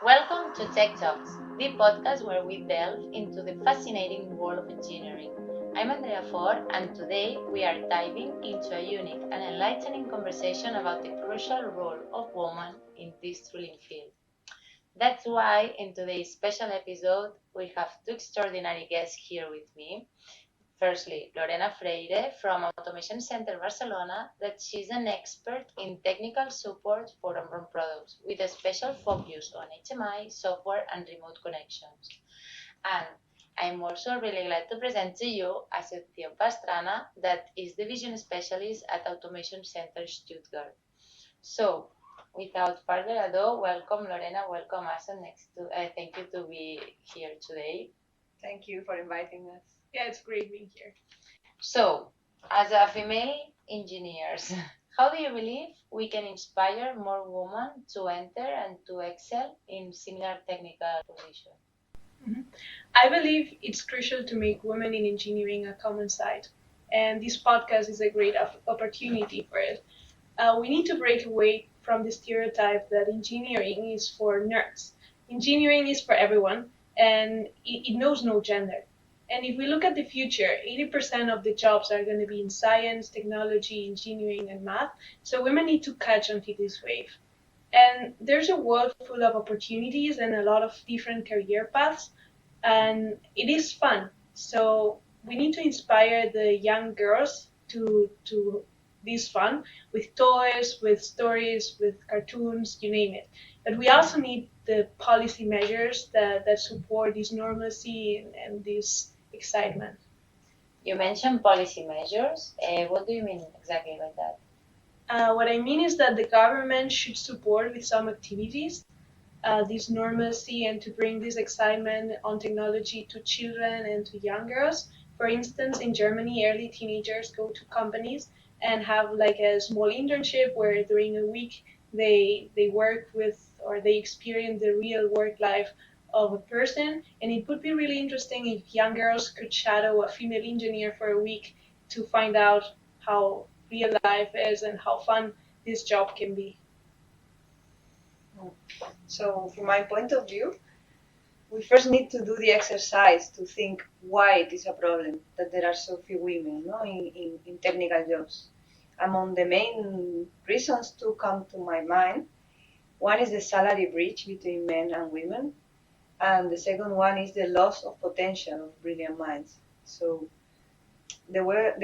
Welcome to Tech Talks, the podcast where we delve into the fascinating world of engineering. I'm Andrea Ford, and today we are diving into a unique and enlightening conversation about the crucial role of women in this thrilling field. That's why in today's special episode, we have two extraordinary guests here with me. Firstly, Lorena Freire from Automation Center Barcelona, that she's an expert in technical support for OMRON products with a special focus on HMI, software, and remote connections. And I'm also really glad to present to you Asuncion Pastrana, that is the vision specialist at Automation Center Stuttgart. So, without further ado, welcome Lorena, welcome Asun. Thank you to be here today. Thank you for inviting us. Yeah, it's great being here. So, as a female engineers, how do you believe we can inspire more women to enter and to excel in similar technical positions? I believe it's crucial to make women in engineering a common sight, and this podcast is a great opportunity for it. We need to break away from the stereotype that engineering is for nerds. Engineering is for everyone, and it knows no gender. And if we look at the future, 80% of the jobs are going to be in science, technology, engineering, and math, so women need to catch onto this wave. And there's a world full of opportunities and a lot of different career paths, and it is fun. So we need to inspire the young girls to this fun with toys, with stories, with cartoons, you name it. But we also need the policy measures that support this normalcy and this excitement. You mentioned policy measures. What do you mean exactly by that? What I mean is that the government should support with some activities this normalcy and to bring this excitement on technology to children and to young girls. For instance, in Germany, early teenagers go to companies and have like a small internship where during a week they work with or they experience the real work life of a person. And it would be really interesting if young girls could shadow a female engineer for a week to find out how real life is and how fun this job can be. So, from my point of view, we first need to do the exercise to think why it is a problem that there are so few women in technical jobs. Among the main reasons to come to my mind, one is the salary breach between men and women, and the second one is the loss of potential of brilliant minds. So, the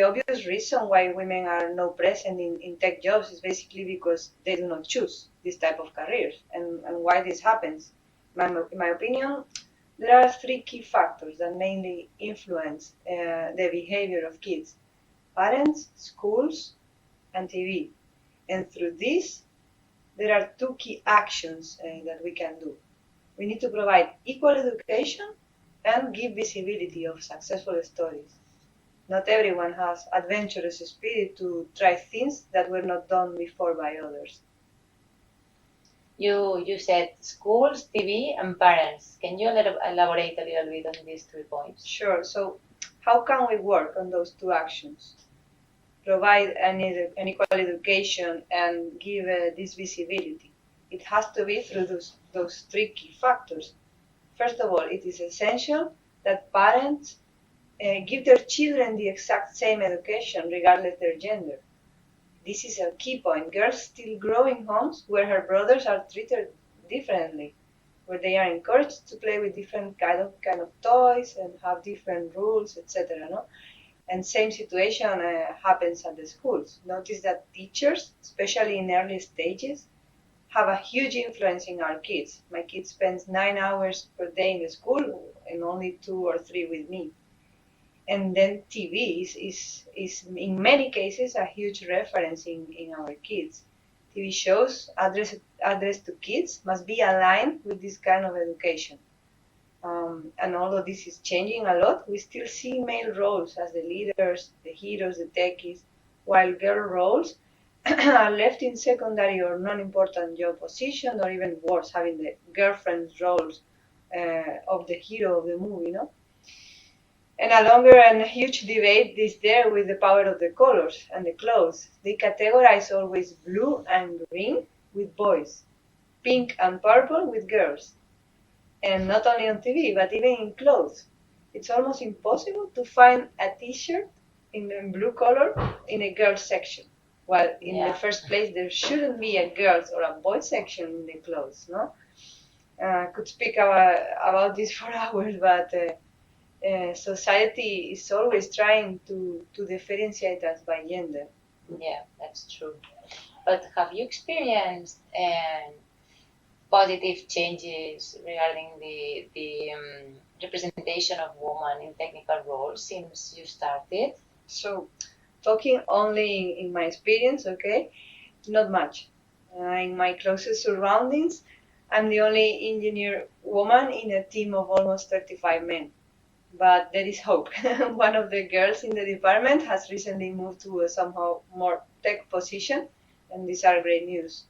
obvious reason why women are not present in tech jobs is basically because they do not choose this type of careers. And why this happens, in my opinion, there are three key factors that mainly influence the behavior of kids: parents, schools, and TV. And through this, there are two key actions that we can do. We need to provide equal education and give visibility of successful stories. Not everyone has adventurous spirit to try things that were not done before by others. You said schools, TV, and parents. Can you elaborate a little bit on these 3 points? Sure. So, how can we work on those two actions? Provide an equal education and give this visibility. It has to be through those three key factors. First of all, it is essential that parents give their children the exact same education regardless their gender. This is a key point. Girls still grow in homes where her brothers are treated differently, where they are encouraged to play with different kind of toys and have different rules, etc. No? And same situation happens at the schools. Notice that teachers, especially in early stages, have a huge influence in our kids. My kid spends 9 hours per day in the school and only 2 or 3 with me. And then TV is in many cases a huge reference in our kids. TV shows addressed to kids must be aligned with this kind of education. And although this is changing a lot, we still see male roles as the leaders, the heroes, the techies, while girl roles are left in secondary or non-important job position, or even worse, having the girlfriend's roles of the hero of the movie, no? And a longer and huge debate is there with the power of the colors and the clothes. They categorize always blue and green with boys, pink and purple with girls. And not only on TV, but even in clothes. It's almost impossible to find a t-shirt in blue color in a girls section. While in the first place, there shouldn't be a girls or a boys section in the clothes, no? Could speak about this for hours, but society is always trying to differentiate us by gender. Yeah, that's true. But have you experienced positive changes regarding the representation of women in technical roles since you started? So, talking only in my experience, okay, not much. In my closest surroundings, I'm the only engineer woman in a team of almost 35 men. But there is hope. One of the girls in the department has recently moved to a somehow more tech position, and these are great news.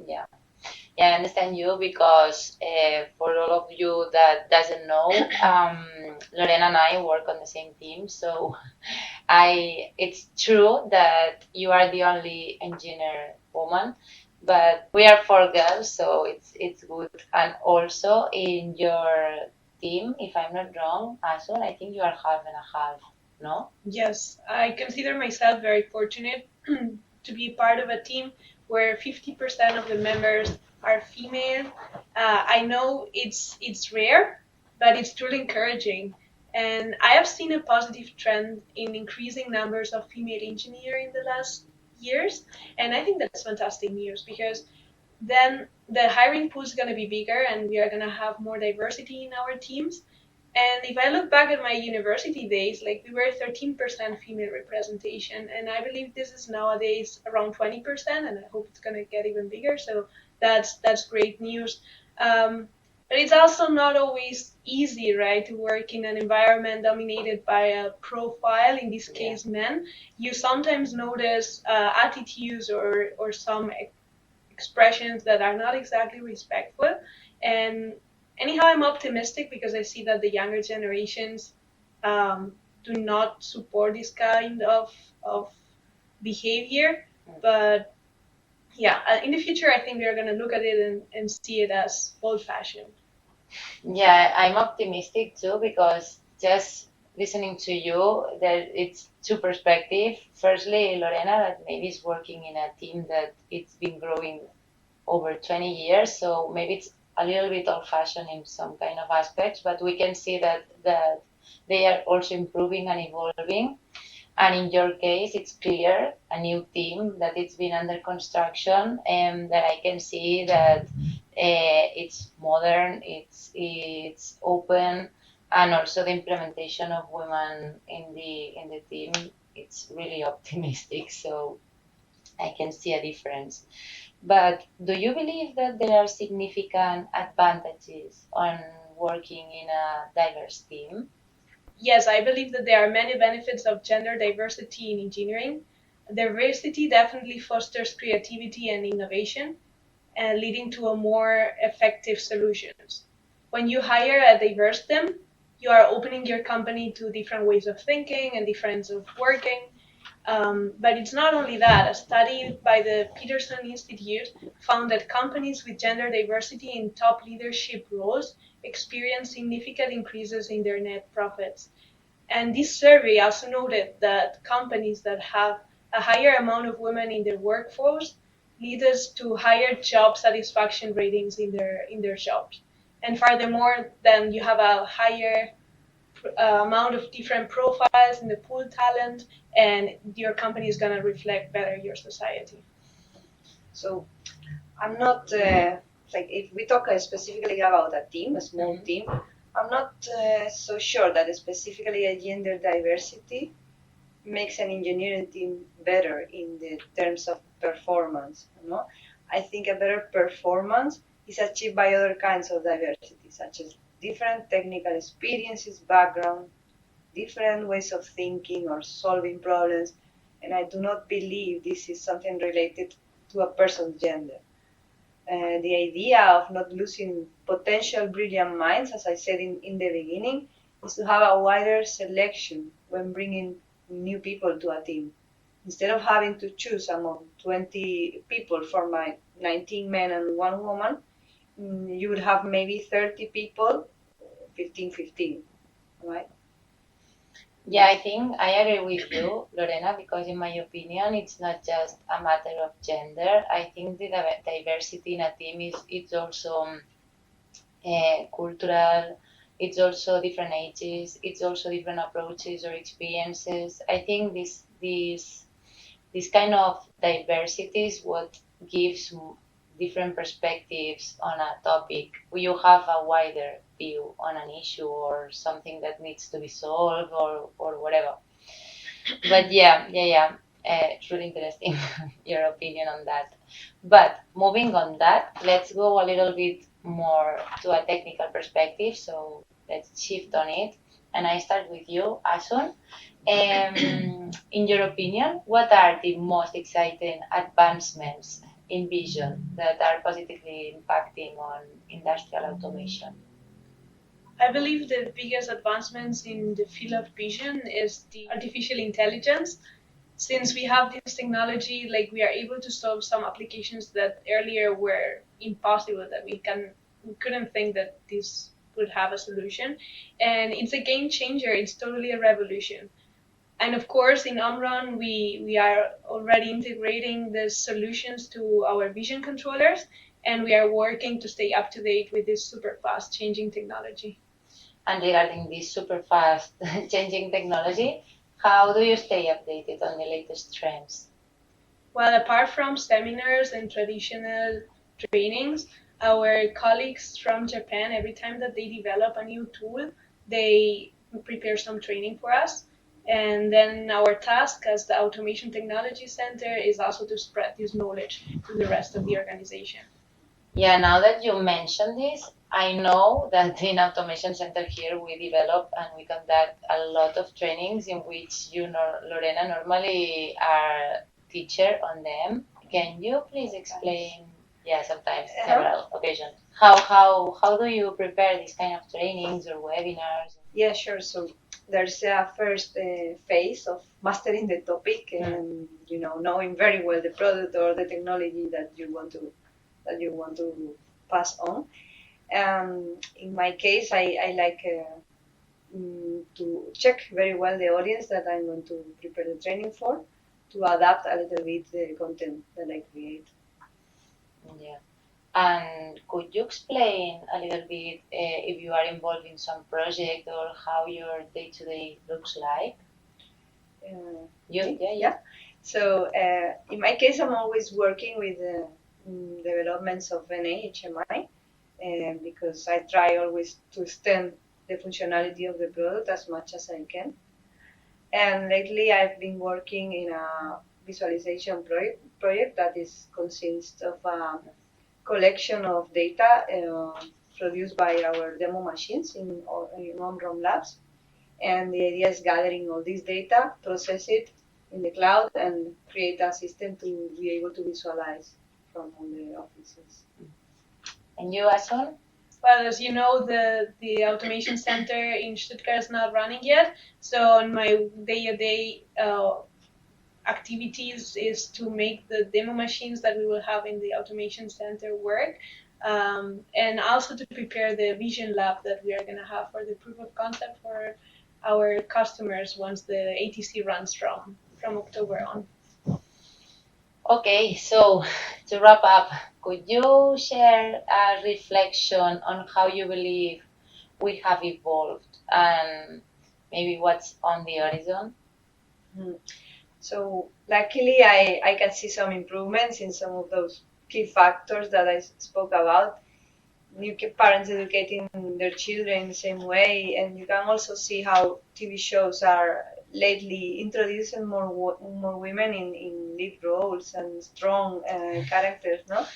Yeah. Yeah, I understand you because for all of you that doesn't know, Lorena and I work on the same team. So it's true that you are the only engineer woman, but we are four girls, so it's good. And also in your team, if I'm not wrong, Asun, I think you are half and a half, no? Yes, I consider myself very fortunate to be part of a team where 50% of the members are female. I know it's rare, but it's truly encouraging. And I have seen a positive trend in increasing numbers of female engineers in the last years. And I think that's fantastic news because then the hiring pool is going to be bigger and we are going to have more diversity in our teams. And if I look back at my university days, like we were 13% female representation, and I believe this is nowadays around 20%, and I hope it's gonna get even bigger. So that's great news. But it's also not always easy, right, to work in an environment dominated by a profile, in this case, men. You sometimes notice attitudes or some expressions that are not exactly respectful, and anyhow, I'm optimistic because I see that the younger generations do not support this kind of behavior. But yeah, in the future, I think we are going to look at it and see it as old-fashioned. Yeah, I'm optimistic too because just listening to you, there it's two perspective. Firstly, Lorena, that maybe is working in a team that it's been growing over 20 years, so maybe it's a little bit old-fashioned in some kind of aspects, but we can see that they are also improving and evolving. And in your case, it's clear a new team that it's been under construction, and that I can see that it's modern, it's open, and also the implementation of women in the team. It's really optimistic, so I can see a difference. But do you believe that there are significant advantages on working in a diverse team? Yes, I believe that there are many benefits of gender diversity in engineering. Diversity definitely fosters creativity and innovation, and leading to a more effective solutions. When you hire a diverse team, you are opening your company to different ways of thinking and different ways of working. But it's not only that. A study by the Peterson Institute found that companies with gender diversity in top leadership roles experience significant increases in their net profits. And this survey also noted that companies that have a higher amount of women in their workforce lead us to higher job satisfaction ratings in their jobs. And furthermore, then you have a higher amount of different profiles in the pool talent, and your company is going to reflect better your society. So I'm not like if we talk specifically about a team, a small team. I'm not so sure that specifically a gender diversity makes an engineering team better in the terms of performance. No? I think a better performance is achieved by other kinds of diversity, such as different technical experiences, background, different ways of thinking or solving problems, and I do not believe this is something related to a person's gender. The idea of not losing potential brilliant minds, as I said in the beginning, is to have a wider selection when bringing new people to a team. Instead of having to choose among 20 people for my 19 men and one woman, you would have maybe 30 people, 15-15, right? Yeah, I think I agree with you, Lorena, because in my opinion, it's not just a matter of gender. I think the diversity in a team is it's also cultural. It's also different ages. It's also different approaches or experiences. I think this kind of diversity is what gives different perspectives on a topic. You have a wider view on an issue or something that needs to be solved or whatever. But yeah. It's really interesting your opinion on that. But moving on that, let's go a little bit more to a technical perspective. So let's shift on it. And I start with you, Asun. In your opinion, what are the most exciting advancements in vision that are positively impacting on industrial automation? I believe the biggest advancements in the field of vision is the artificial intelligence. Since we have this technology, like we are able to solve some applications that earlier were impossible, that we couldn't think that this would have a solution. And it's a game changer. It's totally a revolution. And of course, in OMRON, we are already integrating the solutions to our vision controllers, and we are working to stay up to date with this super fast changing technology. And regarding this super fast changing technology, how do you stay updated on the latest trends? Well, apart from seminars and traditional trainings, our colleagues from Japan, every time that they develop a new tool, they prepare some training for us. And then our task as the Automation Technology Center is also to spread this knowledge to the rest of the organization. Yeah, now that you mention this, I know that in Automation Center here we develop and we conduct a lot of trainings in which you know, Lorena, normally are teacher on them. Can you please explain? Yeah, sometimes several occasions. How do you prepare these kind of trainings or webinars? Yeah, sure. So there's a first phase of mastering the topic and knowing very well the product or the technology that you want to pass on. In my case, I like to check very well the audience that I'm going to prepare the training for, to adapt a little bit the content that I create. Yeah. And could you explain a little bit if you are involved in some project or how your day-to-day looks like? Yeah. So in my case, I'm always working with developments of NA-HMI because I try always to extend the functionality of the product as much as I can. And lately, I've been working in a visualization project that consists of a collection of data produced by our demo machines in OMRON labs. And the idea is gathering all this data, process it in the cloud, and create a system to be able to visualize from all the offices. And you, Asun? Well, as you know, the automation center in Stuttgart is not running yet. So on my day-to-day activities is to make the demo machines that we will have in the automation center work, and also to prepare the vision lab that we are going to have for the proof of concept for our customers once the ATC runs from October on. Okay, so to wrap up, could you share a reflection on how you believe we have evolved and maybe what's on the horizon? So luckily, I can see some improvements in some of those key factors that I spoke about. New parents educating their children the same way, and you can also see how TV shows are lately introducing more women in lead roles and strong characters. No,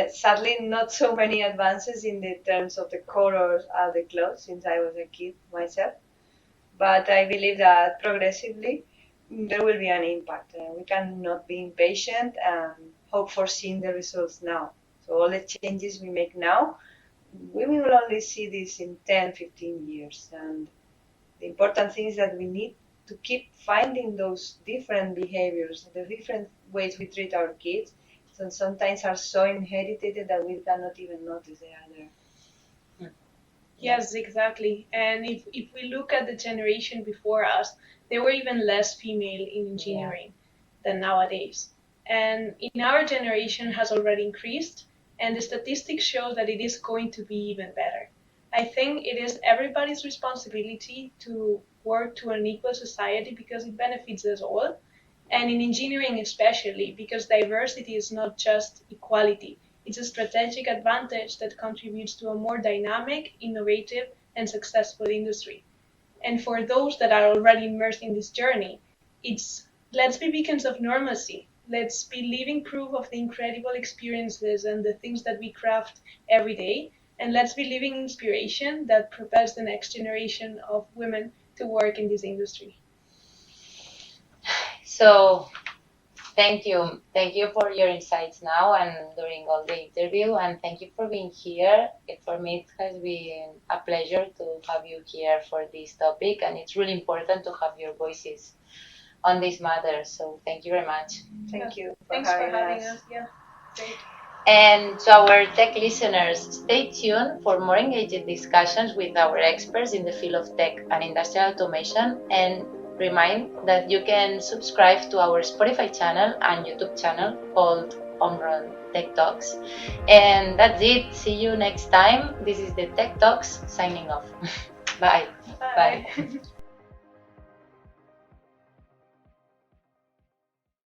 sadly, not so many advances in the terms of the colors of the clothes since I was a kid myself. But I believe that progressively there will be an impact. We cannot be impatient and hope for seeing the results now. So all the changes we make now, we will only see this in 10, 15 years. And the important thing is that we need to keep finding those different behaviors, the different ways we treat our kids, So sometimes are so inherited that we cannot even notice they are there. Yes, exactly. And if we look at the generation before us, there were even less female in engineering than nowadays. And in our generation has already increased, and the statistics show that it is going to be even better. I think it is everybody's responsibility to work to an equal society because it benefits us all, and in engineering especially, because diversity is not just equality, it's a strategic advantage that contributes to a more dynamic, innovative, and successful industry. And for those that are already immersed in this journey, it's let's be beacons of normalcy. Let's be living proof of the incredible experiences and the things that we craft every day. And let's be living inspiration that propels the next generation of women to work in this industry. So thank you. Thank you for your insights now and during all the interview, and thank you for being here. For me, it has been a pleasure to have you here for this topic, and it's really important to have your voices on this matter. So thank you very much. Thank you for Thanks for having having us. us. Yeah, great. And to our tech listeners, stay tuned for more engaging discussions with our experts in the field of tech and industrial automation. And remind that you can subscribe to our Spotify channel and YouTube channel called OMRON Tech Talks. And that's it. See you next time. This is the Tech Talks signing off. Bye. Bye.